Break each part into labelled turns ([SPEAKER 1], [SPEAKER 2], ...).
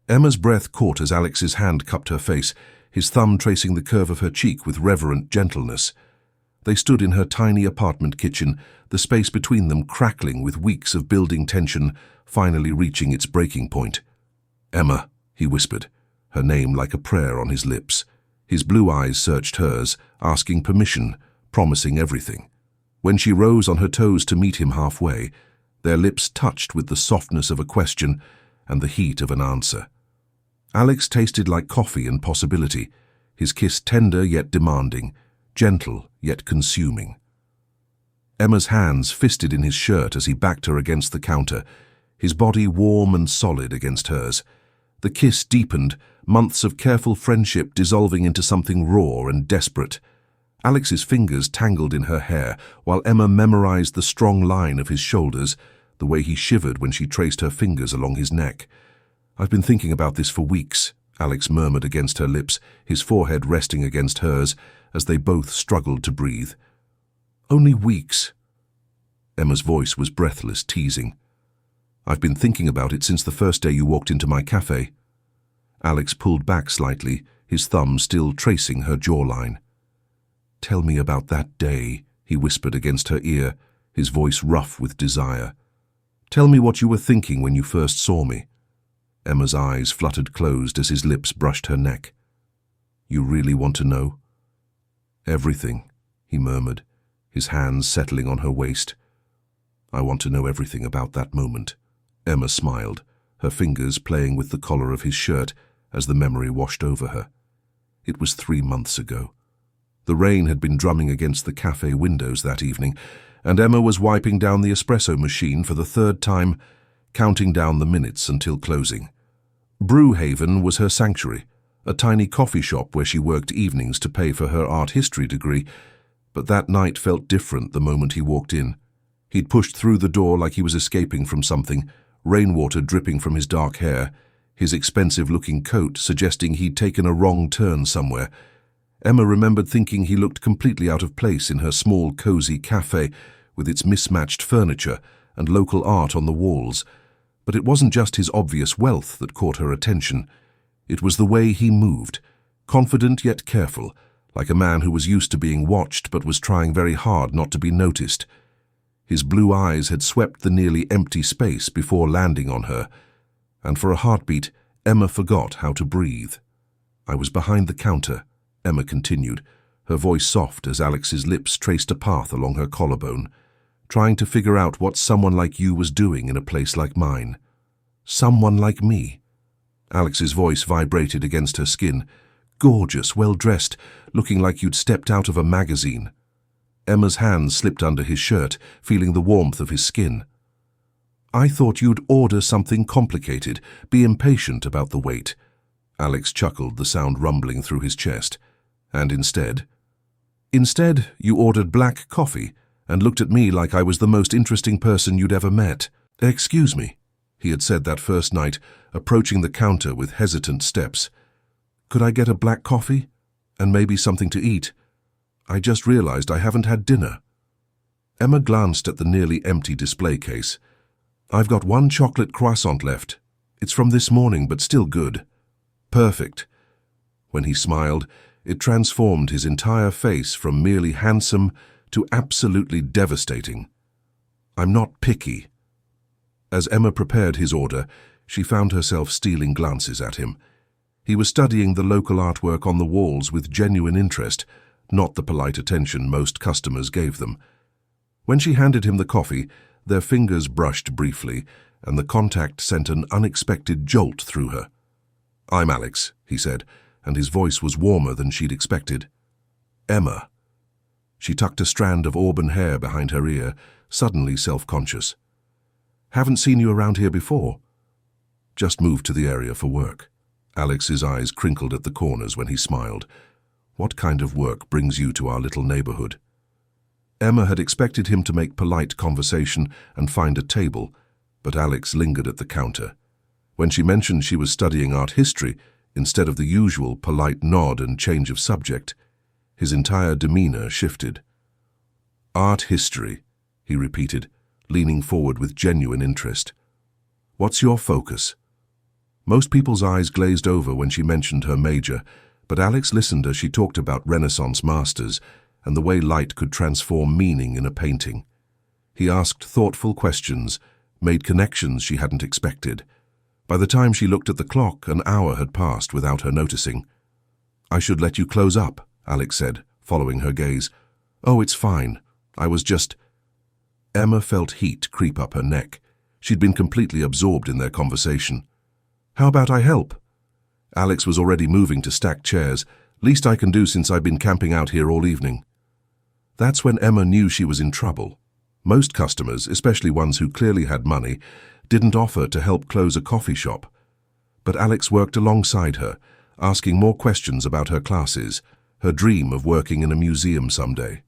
[SPEAKER 1] Emma's breath caught as Alex's hand cupped her face, his thumb tracing the curve of her cheek with reverent gentleness. They stood in her tiny apartment kitchen, the space between them crackling with weeks of building tension, finally reaching its breaking point. "Emma," he whispered, her name like a prayer on his lips. His blue eyes searched hers, asking permission, promising everything. When she rose on her toes to meet him halfway, their lips touched with the softness of a question and the heat of an answer. Alex tasted like coffee and possibility, his kiss tender yet demanding, gentle yet consuming. Emma's hands fisted in his shirt as he backed her against the counter, his body warm and solid against hers. The kiss deepened, months of careful friendship dissolving into something raw and desperate. Alex's fingers tangled in her hair, while Emma memorized the strong line of his shoulders, the way he shivered when she traced her fingers along his neck. "I've been thinking about this for weeks," Alex murmured against her lips, his forehead resting against hers, as they both struggled to breathe. "Only weeks." Emma's voice was breathless, teasing. "I've been thinking about it since the first day you walked into my cafe." Alex pulled back slightly, his thumb still tracing her jawline. "Tell me about that day," he whispered against her ear, his voice rough with desire. "Tell me what you were thinking when you first saw me." Emma's eyes fluttered closed as his lips brushed her neck. "You really want to know?" "Everything," he murmured, his hands settling on her waist. "I want to know everything about that moment." Emma smiled, her fingers playing with the collar of his shirt as the memory washed over her. It was 3 months ago. The rain had been drumming against the cafe windows that evening, and Emma was wiping down the espresso machine for the 3rd time, counting down the minutes until closing. Brewhaven was her sanctuary, a tiny coffee shop where she worked evenings to pay for her art history degree, but that night felt different the moment he walked in. He'd pushed through the door like he was escaping from something, rainwater dripping from his dark hair, his expensive-looking coat suggesting he'd taken a wrong turn somewhere. Emma remembered thinking he looked completely out of place in her small, cozy cafe with its mismatched furniture and local art on the walls. But it wasn't just his obvious wealth that caught her attention. It was the way he moved, confident yet careful, like a man who was used to being watched but was trying very hard not to be noticed. His blue eyes had swept the nearly empty space before landing on her, and for a heartbeat, Emma forgot how to breathe. "I was behind the counter," Emma continued, her voice soft as Alex's lips traced a path along her collarbone, "trying to figure out what someone like you was doing in a place like mine." "Someone like me?" Alex's voice vibrated against her skin. "Gorgeous, well-dressed, looking like you'd stepped out of a magazine." Emma's hand slipped under his shirt, feeling the warmth of his skin. "I thought you'd order something complicated, be impatient about the wait." Alex chuckled, the sound rumbling through his chest. "And instead?" "Instead, you ordered black coffee and looked at me like I was the most interesting person you'd ever met." "Excuse me," he had said that first night, approaching the counter with hesitant steps. "Could I get a black coffee? And maybe something to eat? I just realized I haven't had dinner." Emma glanced at the nearly empty display case. "I've got 1 chocolate croissant left. It's from this morning, but still good." "Perfect." When he smiled, it transformed his entire face from merely handsome to absolutely devastating. "I'm not picky." As Emma prepared his order, she found herself stealing glances at him. He was studying the local artwork on the walls with genuine interest, not the polite attention most customers gave them. When she handed him the coffee, their fingers brushed briefly, and the contact sent an unexpected jolt through her. "I'm Alex," he said, and his voice was warmer than she'd expected. "Emma." She tucked a strand of auburn hair behind her ear, suddenly self-conscious. "Haven't seen you around here before." "Just moved to the area for work." Alex's eyes crinkled at the corners when he smiled. "What kind of work brings you to our little neighborhood?" Emma had expected him to make polite conversation and find a table, but Alex lingered at the counter. When she mentioned she was studying art history, instead of the usual polite nod and change of subject, his entire demeanor shifted. "Art history," he repeated, leaning forward with genuine interest. "What's your focus?" Most people's eyes glazed over when she mentioned her major, but Alex listened as she talked about Renaissance masters and the way light could transform meaning in a painting. He asked thoughtful questions, made connections she hadn't expected. By the time she looked at the clock, an hour had passed without her noticing. "I should let you close up," Alex said, following her gaze. "Oh, it's fine. I was just—" Emma felt heat creep up her neck. She'd been completely absorbed in their conversation. "How about I help?" Alex was already moving to stack chairs. "Least I can do since I've been camping out here all evening." That's when Emma knew she was in trouble. Most customers, especially ones who clearly had money, didn't offer to help close a coffee shop. But Alex worked alongside her, asking more questions about her classes, her dream of working in a museum someday.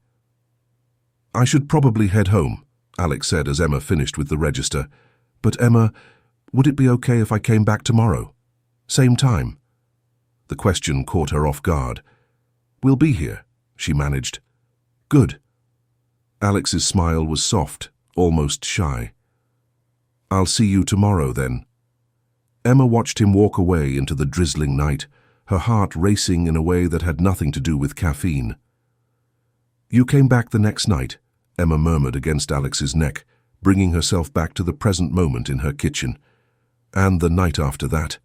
[SPEAKER 1] "I should probably head home," Alex said as Emma finished with the register. "But Emma, would it be okay if I came back tomorrow? Same time?" The question caught her off guard. "We'll be here," she managed. "Good." Alex's smile was soft, almost shy. "I'll see you tomorrow, then." Emma watched him walk away into the drizzling night, her heart racing in a way that had nothing to do with caffeine. "You came back the next night," Emma murmured against Alex's neck, bringing herself back to the present moment in her kitchen. "And the night after that."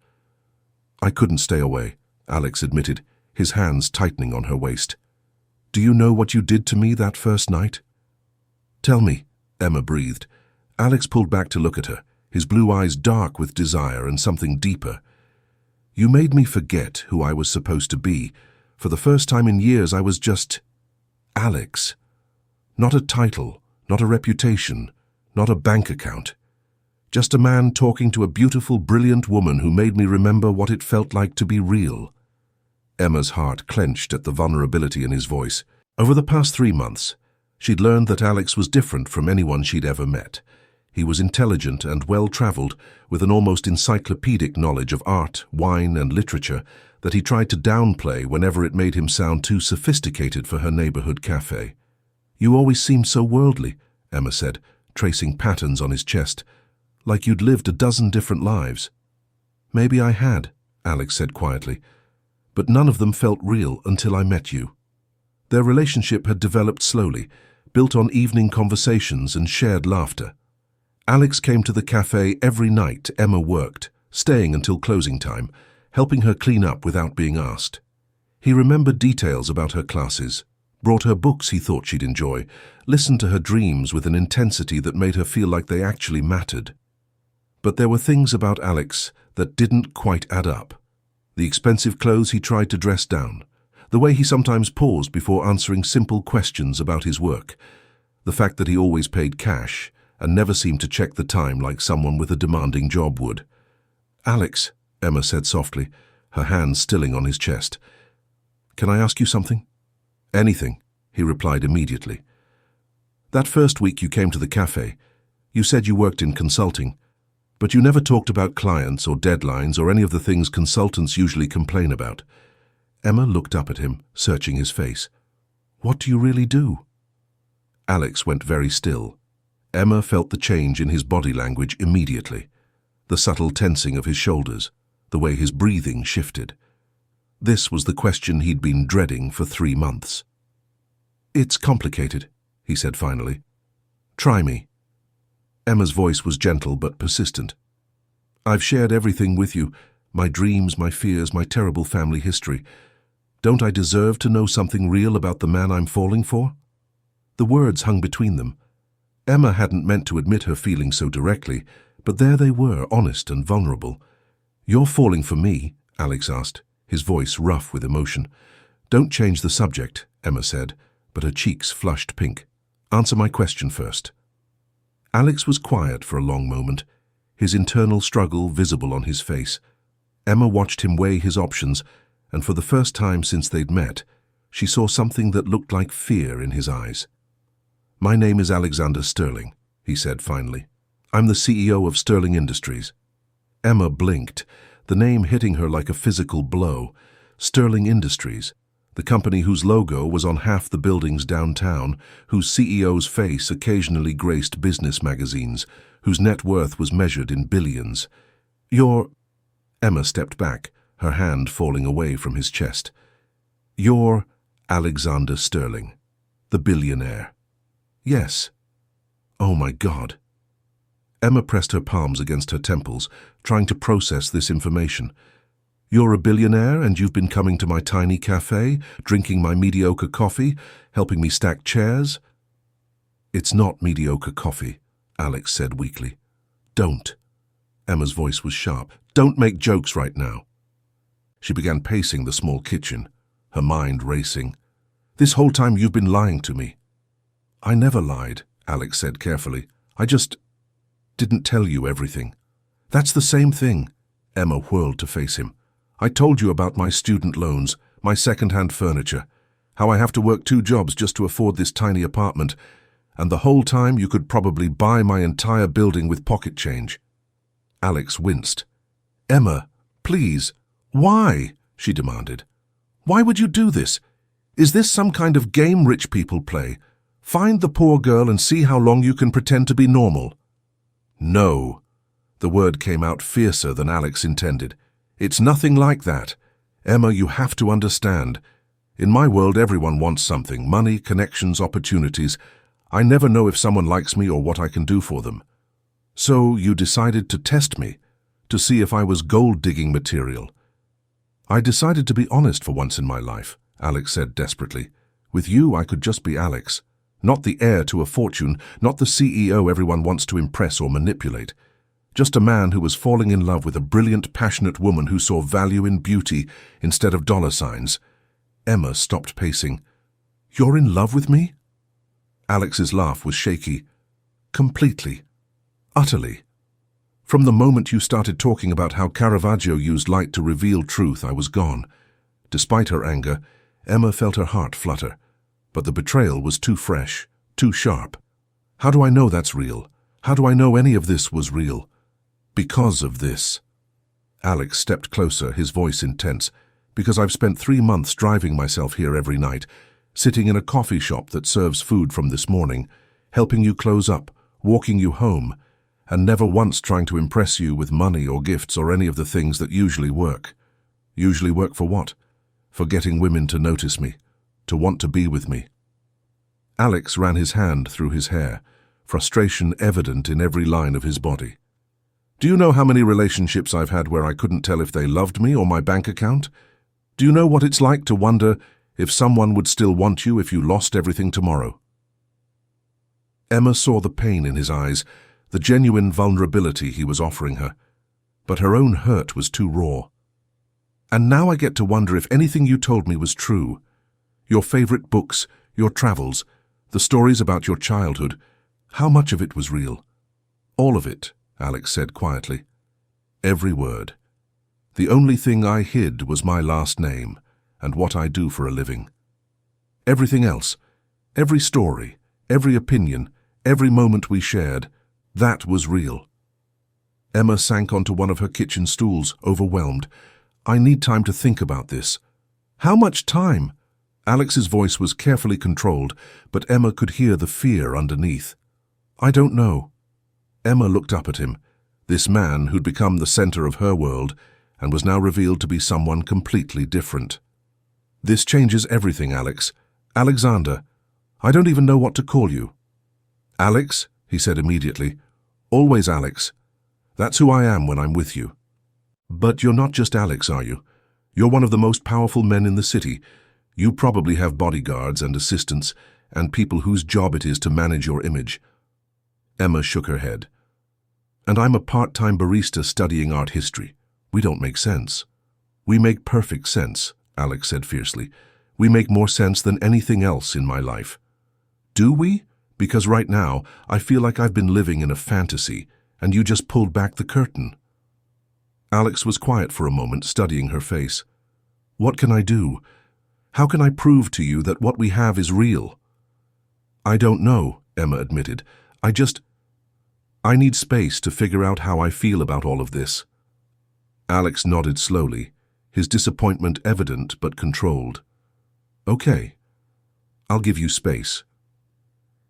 [SPEAKER 1] "I couldn't stay away," Alex admitted, his hands tightening on her waist. "Do you know what you did to me that first night?" "Tell me," Emma breathed. Alex pulled back to look at her, his blue eyes dark with desire and something deeper. "You made me forget who I was supposed to be. For the first time in years, I was just Alex. Not a title, not a reputation, not a bank account. Just a man talking to a beautiful, brilliant woman who made me remember what it felt like to be real." Emma's heart clenched at the vulnerability in his voice. Over the past 3 months, she'd learned that Alex was different from anyone she'd ever met. He was intelligent and well-traveled, with an almost encyclopedic knowledge of art, wine, and literature that he tried to downplay whenever it made him sound too sophisticated for her neighborhood cafe. "You always seemed so worldly," Emma said, tracing patterns on his chest, "like you'd lived a dozen different lives." "Maybe I had," Alex said quietly, "but none of them felt real until I met you." Their relationship had developed slowly, built on evening conversations and shared laughter. Alex came to the cafe every night Emma worked, staying until closing time, helping her clean up without being asked. He remembered details about her classes, brought her books he thought she'd enjoy, listened to her dreams with an intensity that made her feel like they actually mattered. But there were things about Alex that didn't quite add up. The expensive clothes he tried to dress down, the way he sometimes paused before answering simple questions about his work, the fact that he always paid cash and never seemed to check the time like someone with a demanding job would. "Alex," Emma said softly, her hands stilling on his chest. "Can I ask you something?" "Anything," he replied immediately. "That first week you came to the cafe, you said you worked in consulting, but you never talked about clients or deadlines or any of the things consultants usually complain about." Emma looked up at him, searching his face. "What do you really do?" Alex went very still. Emma felt the change in his body language immediately, the subtle tensing of his shoulders, the way his breathing shifted. This was the question he'd been dreading for 3 months. "It's complicated," he said finally. "Try me." Emma's voice was gentle but persistent. "I've shared everything with you, my dreams, my fears, my terrible family history. Don't I deserve to know something real about the man I'm falling for?" The words hung between them. Emma hadn't meant to admit her feelings so directly, but there they were, honest and vulnerable. "You're falling for me?" Alex asked, his voice rough with emotion. "Don't change the subject," Emma said, but her cheeks flushed pink. "Answer my question first." Alex was quiet for a long moment, his internal struggle visible on his face. Emma watched him weigh his options, and for the first time since they'd met, she saw something that looked like fear in his eyes. "My name is Alexander Sterling," he said finally. "I'm the CEO of Sterling Industries." Emma blinked, the name hitting her like a physical blow. Sterling Industries, the company whose logo was on half the buildings downtown, whose CEO's face occasionally graced business magazines, whose net worth was measured in billions. "You're—" Emma stepped back, her hand falling away from his chest. "You're Alexander Sterling, the billionaire." "Yes." "Oh my God." Emma pressed her palms against her temples, trying to process this information. "You're a billionaire and you've been coming to my tiny cafe, drinking my mediocre coffee, helping me stack chairs?" "It's not mediocre coffee," Alex said weakly. "Don't." Emma's voice was sharp. "Don't make jokes right now." She began pacing the small kitchen, her mind racing. "This whole time you've been lying to me." "I never lied," Alex said carefully. "I just didn't tell you everything." "That's the same thing." Emma whirled to face him. "I told you about my student loans, my second-hand furniture, how I have to work 2 jobs just to afford this tiny apartment, and the whole time you could probably buy my entire building with pocket change." Alex winced. "Emma, please, why?" she demanded. "Why would you do this? Is this some kind of game rich people play? Find the poor girl and see how long you can pretend to be normal." "No." The word came out fiercer than Alex intended. "It's nothing like that. Emma, you have to understand. In my world, everyone wants something: money, connections, opportunities. I never know if someone likes me or what I can do for them. So you decided to test me, to see if I was gold-digging material." "I decided to be honest for once in my life," Alex said desperately. "With you, I could just be Alex. Not the heir to a fortune, not the CEO everyone wants to impress or manipulate. Just a man who was falling in love with a brilliant, passionate woman who saw value in beauty instead of dollar signs." Emma stopped pacing. "You're in love with me?" Alex's laugh was shaky. "Completely. Utterly. From the moment you started talking about how Caravaggio used light to reveal truth, I was gone." Despite her anger, Emma felt her heart flutter. But the betrayal was too fresh, too sharp. "How do I know that's real? How do I know any of this was real?" "Because of this." Alex stepped closer, his voice intense. "Because I've spent 3 months driving myself here every night, sitting in a coffee shop that serves food from this morning, helping you close up, walking you home, and never once trying to impress you with money or gifts or any of the things that usually work." "Usually work for what?" "For getting women to notice me, to want to be with me." Alex ran his hand through his hair, frustration evident in every line of his body. "Do you know how many relationships I've had where I couldn't tell if they loved me or my bank account? Do you know what it's like to wonder if someone would still want you if you lost everything tomorrow?" Emma saw the pain in his eyes, the genuine vulnerability he was offering her, but her own hurt was too raw. "And now I get to wonder if anything you told me was true. Your favorite books, your travels, the stories about your childhood, how much of it was real?" "All of it," Alex said quietly. "Every word. The only thing I hid was my last name and what I do for a living. Everything else, every story, every opinion, every moment we shared, that was real." Emma sank onto one of her kitchen stools, overwhelmed. "I need time to think about this." "How much time?" Alex's voice was carefully controlled, but Emma could hear the fear underneath. "I don't know." Emma looked up at him, this man who'd become the center of her world and was now revealed to be someone completely different. "This changes everything, Alex. Alexander. I don't even know what to call you." "Alex," he said immediately. "Always Alex. That's who I am when I'm with you." "But you're not just Alex, are you? You're one of the most powerful men in the city. You probably have bodyguards and assistants and people whose job it is to manage your image." Emma shook her head. "And I'm a part-time barista studying art history. We don't make sense." "We make perfect sense," Alex said fiercely. "We make more sense than anything else in my life." "Do we? Because right now, I feel like I've been living in a fantasy, and you just pulled back the curtain." Alex was quiet for a moment, studying her face. "What can I do? How can I prove to you that what we have is real?" "I don't know," Emma admitted. I need space to figure out how I feel about all of this." Alex nodded slowly, his disappointment evident but controlled. "Okay, I'll give you space."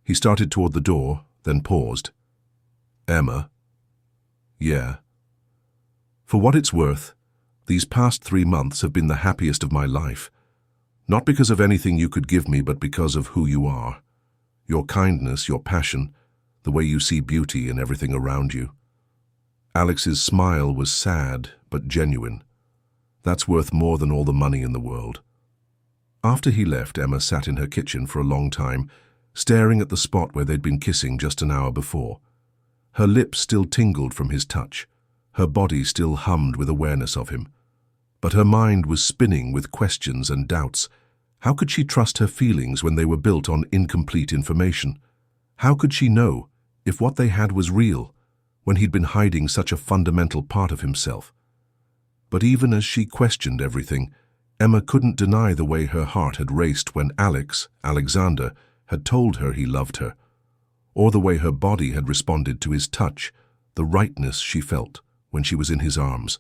[SPEAKER 1] He started toward the door, then paused. "Emma." "Yeah." "For what it's worth, These past 3 months have been the happiest of my life. Not because of anything you could give me, but because of who you are. Your kindness, your passion, the way you see beauty in everything around you. Alex's smile was sad, but genuine. That's worth more than all the money in the world. After he left, Emma sat in her kitchen for a long time, staring at the spot where they'd been kissing just an hour before. Her lips still tingled from his touch. Her body still hummed with awareness of him. But her mind was spinning with questions and doubts. How could she trust her feelings when they were built on incomplete information? How could she know if what they had was real, when he'd been hiding such a fundamental part of himself? But even as she questioned everything, Emma couldn't deny the way her heart had raced when Alexander, had told her he loved her, or the way her body had responded to his touch, the rightness she felt when she was in his arms.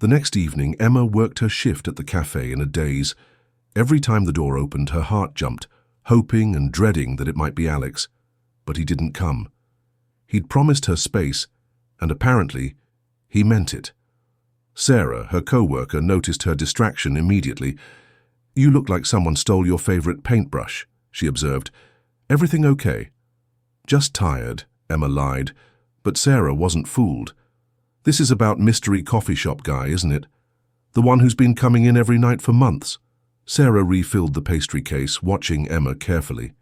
[SPEAKER 1] The next evening, Emma worked her shift at the cafe in a daze. Every time the door opened, her heart jumped, hoping and dreading that it might be Alex. But he didn't come. He'd promised her space, and apparently, he meant it. Sarah, her co-worker, noticed her distraction immediately. "You look like someone stole your favorite paintbrush," she observed. "Everything okay?" "Just tired," Emma lied, but Sarah wasn't fooled. "This is about mystery coffee shop guy, isn't it? The one who's been coming in every night for months." Sarah refilled the pastry case, watching Emma carefully.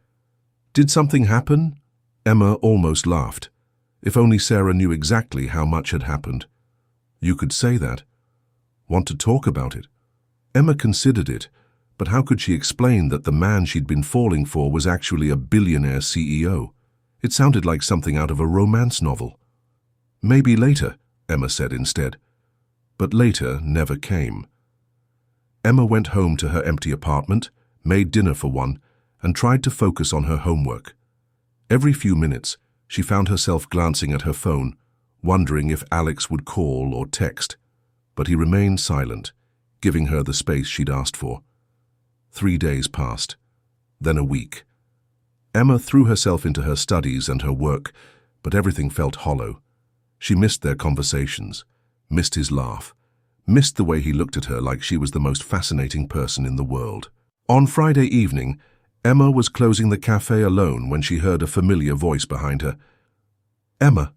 [SPEAKER 1] "Did something happen?" Emma almost laughed. If only Sarah knew exactly how much had happened. "You could say that. Want to talk about it?" Emma considered it, but how could she explain that the man she'd been falling for was actually a billionaire CEO? It sounded like something out of a romance novel. "Maybe later," Emma said instead. But later never came. Emma went home to her empty apartment, made dinner for one, and tried to focus on her homework. Every few minutes, she found herself glancing at her phone, wondering if Alex would call or text. But he remained silent, giving her the space she'd asked for. 3 days passed, then a week. Emma threw herself into her studies and her work, but everything felt hollow. She missed their conversations, missed his laugh, missed the way he looked at her like she was the most fascinating person in the world. On Friday evening, Emma was closing the cafe alone when she heard a familiar voice behind her. "Emma."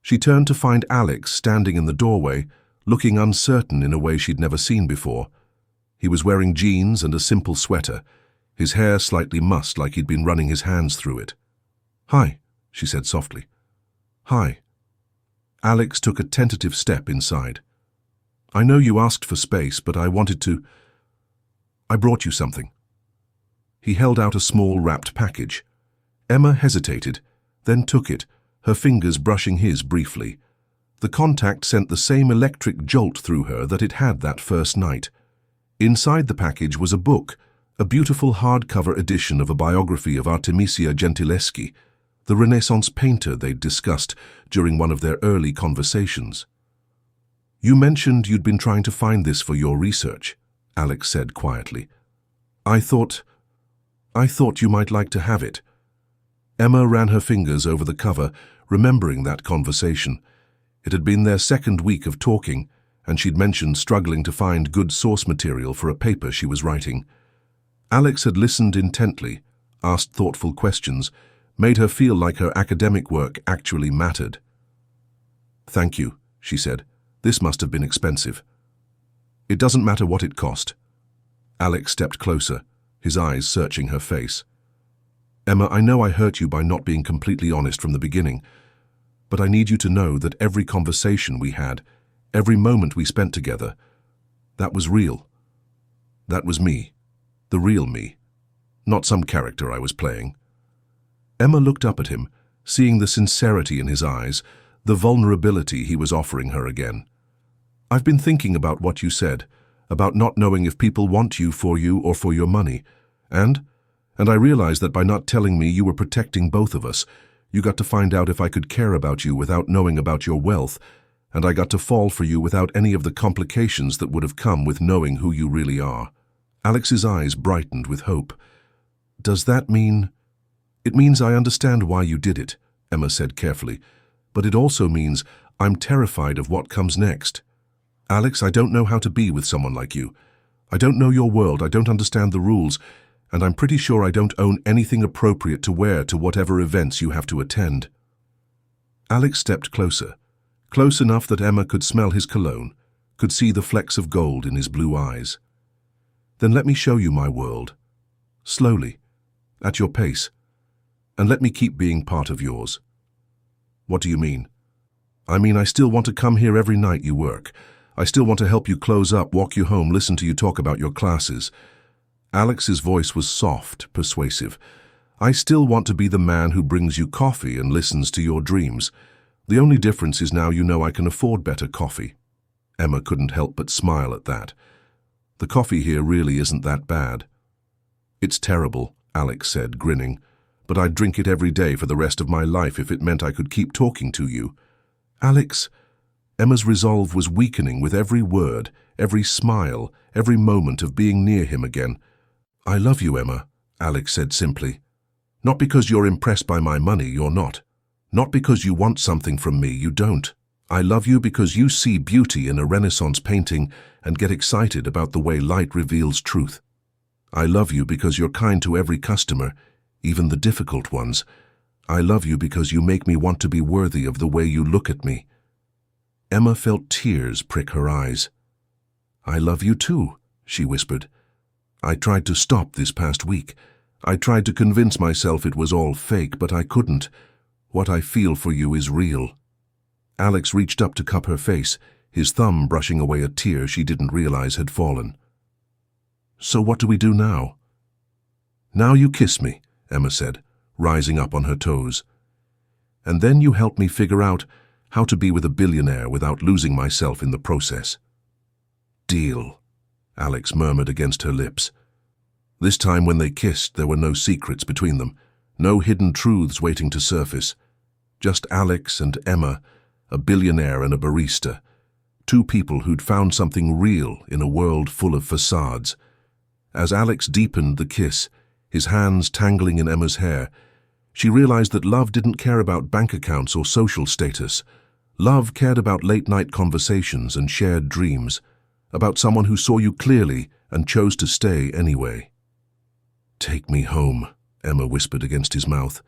[SPEAKER 1] She turned to find Alex standing in the doorway, looking uncertain in a way she'd never seen before. He was wearing jeans and a simple sweater, his hair slightly mussed like he'd been running his hands through it. "Hi," she said softly. "Hi." Alex took a tentative step inside. "I know you asked for space, but I brought you something." He held out a small wrapped package. Emma hesitated, then took it, her fingers brushing his briefly. The contact sent the same electric jolt through her that it had that first night. Inside the package was a book, a beautiful hardcover edition of a biography of Artemisia Gentileschi, the Renaissance painter they'd discussed during one of their early conversations. "You mentioned you'd been trying to find this for your research," Alex said quietly. I thought you might like to have it." Emma ran her fingers over the cover, remembering that conversation. It had been their second week of talking, and she'd mentioned struggling to find good source material for a paper she was writing. Alex had listened intently, asked thoughtful questions, made her feel like her academic work actually mattered. "Thank you," she said. "This must have been expensive." "It doesn't matter what it cost." Alex stepped closer, his eyes searching her face. "Emma, I know I hurt you by not being completely honest from the beginning, but I need you to know that every conversation we had, every moment we spent together, that was real. That was me, the real me, not some character I was playing." Emma looked up at him, seeing the sincerity in his eyes, the vulnerability he was offering her again. "I've been thinking about what you said, about not knowing if people want you or for your money, and I realized that by not telling me you were protecting both of us, you got to find out if I could care about you without knowing about your wealth, and I got to fall for you without any of the complications that would have come with knowing who you really are." Alex's eyes brightened with hope. "Does that mean—" "It means I understand why you did it," Emma said carefully, "but it also means I'm terrified of what comes next." Alex, I don't know how to be with someone like you. I don't know your world, I don't understand the rules, and I'm pretty sure I don't own anything appropriate to wear to whatever events you have to attend. Alex stepped closer, close enough that Emma could smell his cologne, could see the flecks of gold in his blue eyes. Then let me show you my world. Slowly, at your pace, and let me keep being part of yours. What do you mean? I mean, I still want to come here every night you work. I still want to help you close up, walk you home, listen to you talk about your classes. Alex's voice was soft, persuasive. I still want to be the man who brings you coffee and listens to your dreams. The only difference is now you know I can afford better coffee. Emma couldn't help but smile at that. The coffee here really isn't that bad. It's terrible, Alex said, grinning, but I'd drink it every day for the rest of my life if it meant I could keep talking to you. Alex, Emma's resolve was weakening with every word, every smile, every moment of being near him again. I love you, Emma, Alex said simply. Not because you're impressed by my money, you're not. Not because you want something from me, you don't. I love you because you see beauty in a Renaissance painting and get excited about the way light reveals truth. I love you because you're kind to every customer, even the difficult ones. I love you because you make me want to be worthy of the way you look at me. Emma felt tears prick her eyes. I love you too, she whispered. I tried to stop this past week. I tried to convince myself it was all fake, but I couldn't. What I feel for you is real. Alex reached up to cup her face, his thumb brushing away a tear she didn't realize had fallen. So what do we do now? Now you kiss me, Emma said, rising up on her toes. And then you help me figure out how to be with a billionaire without losing myself in the process. Deal, Alex murmured against her lips. This time when they kissed, there were no secrets between them, no hidden truths waiting to surface. Just Alex and Emma, a billionaire and a barista, two people who'd found something real in a world full of facades. As Alex deepened the kiss, his hands tangling in Emma's hair, she realized that love didn't care about bank accounts or social status. Love cared about late-night conversations and shared dreams, about someone who saw you clearly and chose to stay anyway. Take me home, Emma whispered against his mouth.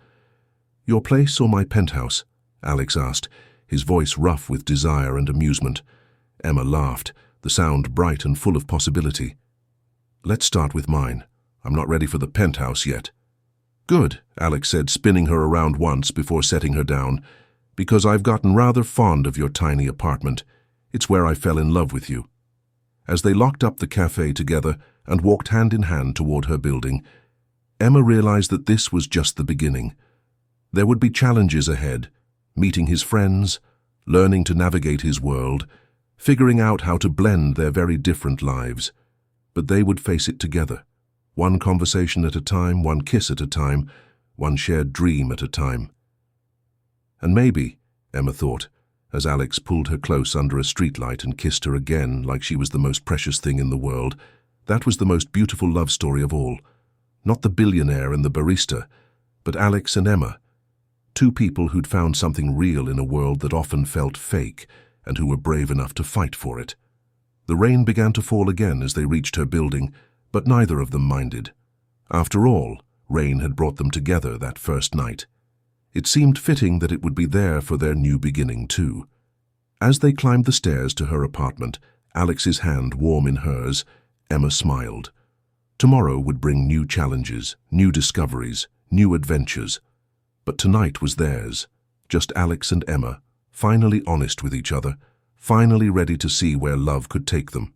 [SPEAKER 1] Your place or my penthouse? Alex asked, his voice rough with desire and amusement. Emma laughed, the sound bright and full of possibility. Let's start with mine. I'm not ready for the penthouse yet. Good, Alex said, spinning her around once before setting her down, because I've gotten rather fond of your tiny apartment. It's where I fell in love with you. As they locked up the cafe together and walked hand in hand toward her building, Emma realized that this was just the beginning. There would be challenges ahead, meeting his friends, learning to navigate his world, figuring out how to blend their very different lives. But they would face it together, one conversation at a time, one kiss at a time, one shared dream at a time. And maybe, Emma thought, as Alex pulled her close under a streetlight and kissed her again like she was the most precious thing in the world, that was the most beautiful love story of all. Not the billionaire and the barista, but Alex and Emma, two people who'd found something real in a world that often felt fake and who were brave enough to fight for it. The rain began to fall again as they reached her building, but neither of them minded. After all, rain had brought them together that first night. It seemed fitting that it would be there for their new beginning too. As they climbed the stairs to her apartment, Alex's hand warm in hers, Emma smiled. Tomorrow would bring new challenges, new discoveries, new adventures. But tonight was theirs, just Alex and Emma, finally honest with each other, finally ready to see where love could take them.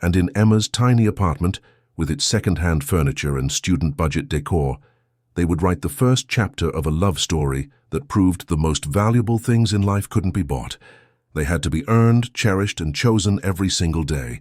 [SPEAKER 1] And in Emma's tiny apartment, with its second-hand furniture and student budget decor, they would write the first chapter of a love story that proved the most valuable things in life couldn't be bought. They had to be earned, cherished, and chosen every single day.